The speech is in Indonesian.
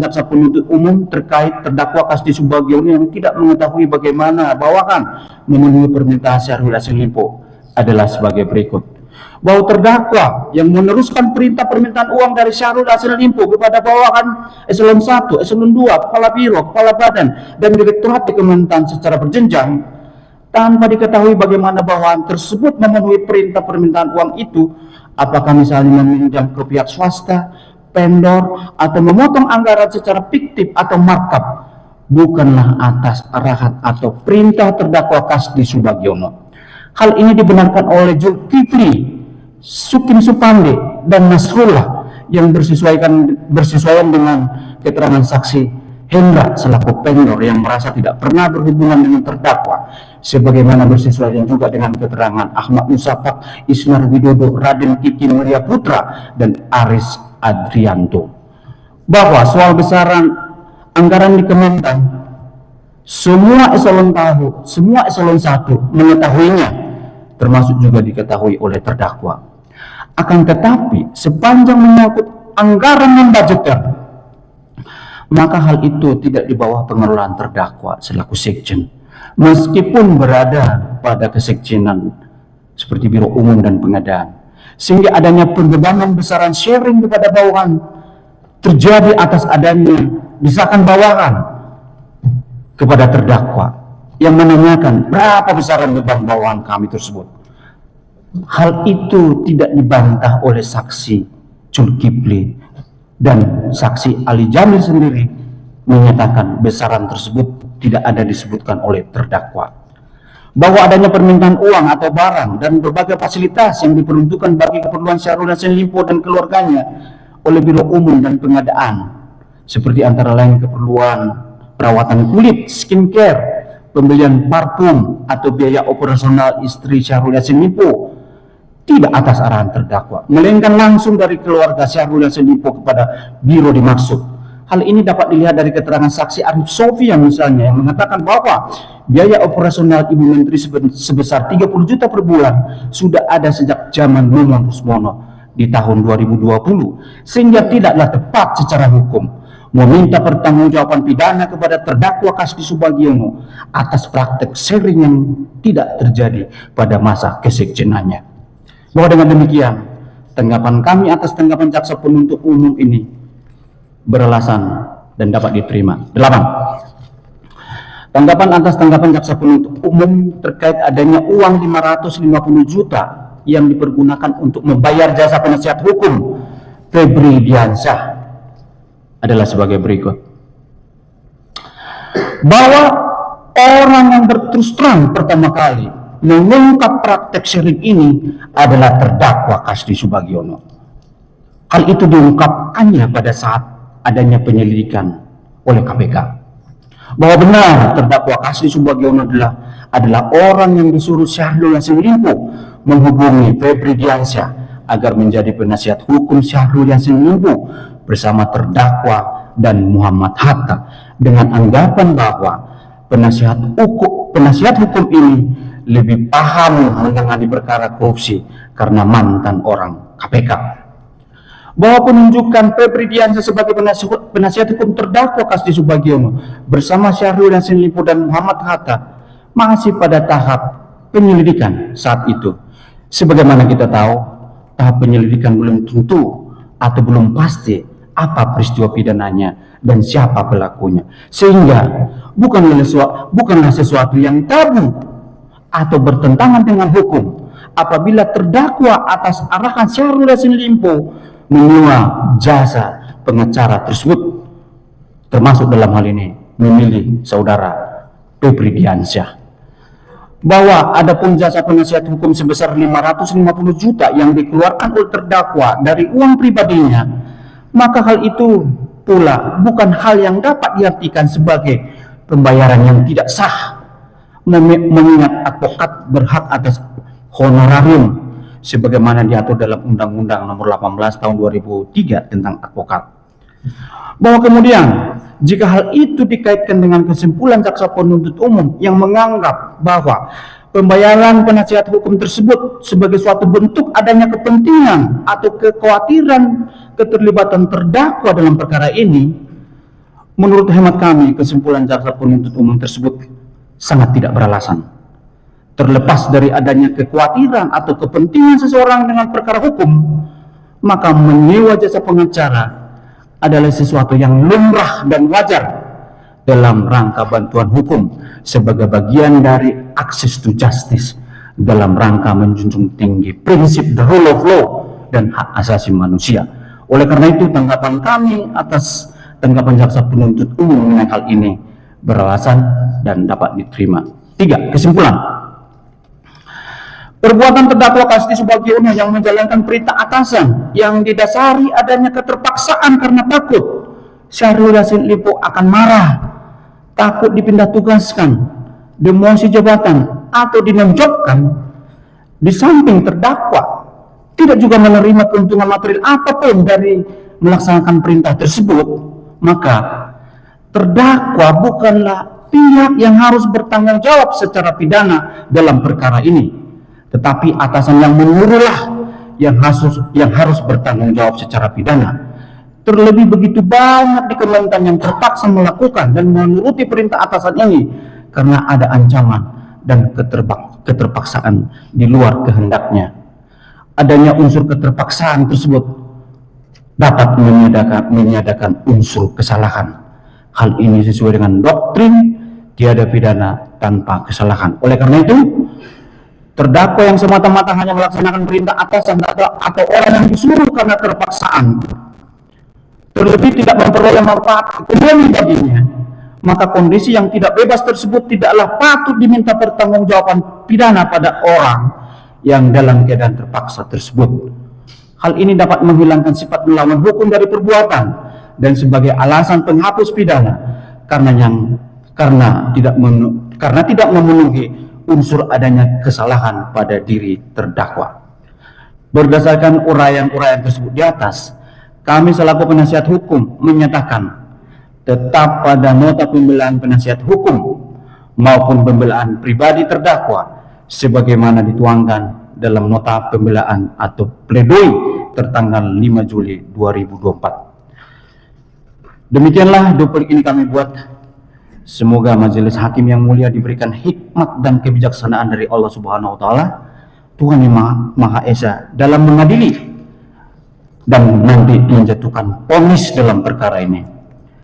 jaksa penuntut umum terkait terdakwa Kasdi Subagiono yang tidak mengetahui bagaimana bawahan memenuhi permintaan Syahrul Yassin Limpo adalah sebagai berikut. Bahwa terdakwa yang meneruskan perintah permintaan uang dari Syahrul Yassin Limpo kepada bawahan eselon 1, eselon 2, kepala biro, kepala badan, dan direktorat di Kementan secara berjenjang tanpa diketahui bagaimana bawahan tersebut memenuhi perintah permintaan uang itu, apakah misalnya meminjam ke pihak swasta, vendor, atau memotong anggaran secara fiktif atau markup, bukanlah atas arahan atau perintah terdakwa Kasdi Subagiono. Hal ini dibenarkan oleh Zulkifli, Sukim Supandi, dan Nasrullah yang bersesuaian dengan keterangan saksi Hendra selaku vendor yang merasa tidak pernah berhubungan dengan terdakwa, sebagaimana bersesuaian juga dengan keterangan Ahmad Musafak, Isnar Widodo, Raden Kiki Mulia Putra, dan Aris Adrianto, bahwa soal besaran anggaran di Kementan semua eselon 1 mengetahuinya, termasuk juga diketahui oleh terdakwa. Akan tetapi sepanjang menyangkut anggaran non budgeter, maka hal itu tidak di bawah pengelolaan terdakwa selaku sekjen, meskipun berada pada kesekjenan seperti Biro Umum dan Pengadaan, sehingga adanya pembebanan besaran sharing kepada bawahan terjadi atas adanya desakan bawahan kepada terdakwa yang menanyakan berapa besaran beban bawahan kami tersebut. Hal itu tidak dibantah oleh saksi Zulkifli, dan saksi Ali Jamil sendiri menyatakan besaran tersebut tidak ada disebutkan oleh terdakwa. Bahwa adanya permintaan uang atau barang dan berbagai fasilitas yang diperuntukkan bagi keperluan Syahrul Yassin Limpo dan keluarganya oleh Biro Umum dan Pengadaan, seperti antara lain keperluan perawatan kulit, skincare, pembelian parfum, atau biaya operasional istri Syahrul Yassin Limpo, tidak atas arahan terdakwa, melainkan langsung dari keluarga Syahrul Yassin Limpo kepada biro dimaksud. Hal ini dapat dilihat dari keterangan saksi Arif Sofian misalnya, yang mengatakan bahwa biaya operasional Ibu Menteri sebesar 30 juta per bulan sudah ada sejak zaman Nyoman Rusmono di tahun 2020, sehingga tidaklah tepat secara hukum meminta pertanggungjawaban pidana kepada terdakwa Kasdi Subagiono atas praktek sharing yang tidak terjadi pada masa kesekjenannya. Bahwa dengan demikian, tanggapan kami atas tanggapan jaksa penuntut umum ini beralasan dan dapat diterima. 8. Tanggapan atas tanggapan jaksa penuntut umum terkait adanya uang 550 juta yang dipergunakan untuk membayar jasa penasihat hukum Febri Diansyah adalah sebagai berikut. Bahwa orang yang berterus terang pertama kali mengungkap praktek sharing ini adalah terdakwa Kasdi Subagiono. Hal itu diungkapkannya pada saat adanya penyelidikan oleh KPK, bahwa benar terdakwa Kasdi Subagiono adalah orang yang disuruh Syahrul Yassin Limpo menghubungi Febri Diansyah agar menjadi penasihat hukum Syahrul Yassin Limpo bersama terdakwa dan Muhammad Hatta, dengan anggapan bahwa penasihat hukum ini lebih paham menangani perkara korupsi karena mantan orang KPK. Bahwa penunjukan Febri Diansyah sebagai penasihat hukum terdakwa Kasdi Subagiono bersama Syahrul Yassin Limpo dan Muhammad Hatta masih pada tahap penyelidikan saat itu. Sebagaimana kita tahu, tahap penyelidikan belum tentu atau belum pasti apa peristiwa pidananya dan siapa pelakunya, sehingga bukanlah sesuatu yang tabu atau bertentangan dengan hukum apabila terdakwa atas arahan Syahrul Yassin Limpo menyewa jasa pengacara tersebut, termasuk dalam hal ini memilih saudara Febri Diansyah. Bahwa adapun jasa penasihat hukum sebesar 550 juta yang dikeluarkan oleh terdakwa dari uang pribadinya, maka hal itu pula bukan hal yang dapat diartikan sebagai pembayaran yang tidak sah, mengingat advokat berhak atas honorarium sebagaimana diatur dalam Undang-Undang Nomor 18 Tahun 2003 tentang advokat. Bahwa kemudian jika hal itu dikaitkan dengan kesimpulan jaksa penuntut umum yang menganggap bahwa pembayaran penasihat hukum tersebut sebagai suatu bentuk adanya kepentingan atau kekhawatiran keterlibatan terdakwa dalam perkara ini, Menurut hemat kami, kesimpulan jaksa penuntut umum tersebut sangat tidak beralasan. Terlepas dari adanya kekhawatiran atau kepentingan seseorang dengan perkara hukum, maka menyewa jasa pengacara adalah sesuatu yang lumrah dan wajar dalam rangka bantuan hukum sebagai bagian dari access to justice dalam rangka menjunjung tinggi prinsip the rule of law dan hak asasi manusia. Oleh karena itu, tanggapan kami atas tanggapan jaksa penuntut umum mengenai hal ini beralasan dan dapat diterima. 3. Kesimpulan. Perbuatan terdakwa Kasti Subagiono yang menjalankan perintah atasan yang didasari adanya keterpaksaan karena takut Syahrul Yassin Limpo akan marah, takut dipindah tugaskan, demosi jabatan, atau dinonjolkan, di samping terdakwa tidak juga menerima keuntungan material apapun dari melaksanakan perintah tersebut, maka terdakwa bukanlah pihak yang harus bertanggung jawab secara pidana dalam perkara ini, tetapi atasan yang menyuruhlah yang harus bertanggung jawab secara pidana. Terlebih begitu banyak di Kementan yang terpaksa melakukan dan menuruti perintah atasan ini karena ada ancaman dan keterpaksaan di luar kehendaknya. Adanya unsur keterpaksaan tersebut dapat menyatakan unsur kesalahan. Hal ini sesuai dengan doktrin tiada pidana tanpa kesalahan. Oleh karena itu, terdakwa yang semata-mata hanya melaksanakan perintah atasan atau orang yang disuruh karena terpaksaan, terlebih tidak memperoleh manfaat ekonomi baginya, maka kondisi yang tidak bebas tersebut tidaklah patut diminta pertanggungjawaban pidana pada orang yang dalam keadaan terpaksa tersebut. Hal ini dapat menghilangkan sifat melawan hukum dari perbuatan dan sebagai alasan penghapus pidana karena tidak memenuhi unsur adanya kesalahan pada diri terdakwa. Berdasarkan uraian-uraian tersebut di atas, kami selaku penasihat hukum menyatakan tetap pada nota pembelaan penasihat hukum maupun pembelaan pribadi terdakwa sebagaimana dituangkan dalam nota pembelaan atau pledoi tertanggal 5 Juli 2024. Demikianlah duplik ini kami buat. Semoga majelis hakim yang mulia diberikan hikmat dan kebijaksanaan dari Allah Subhanahu wa taala, Tuhan yang Maha Esa, dalam mengadili dan nanti menjatuhkan vonis dalam perkara ini.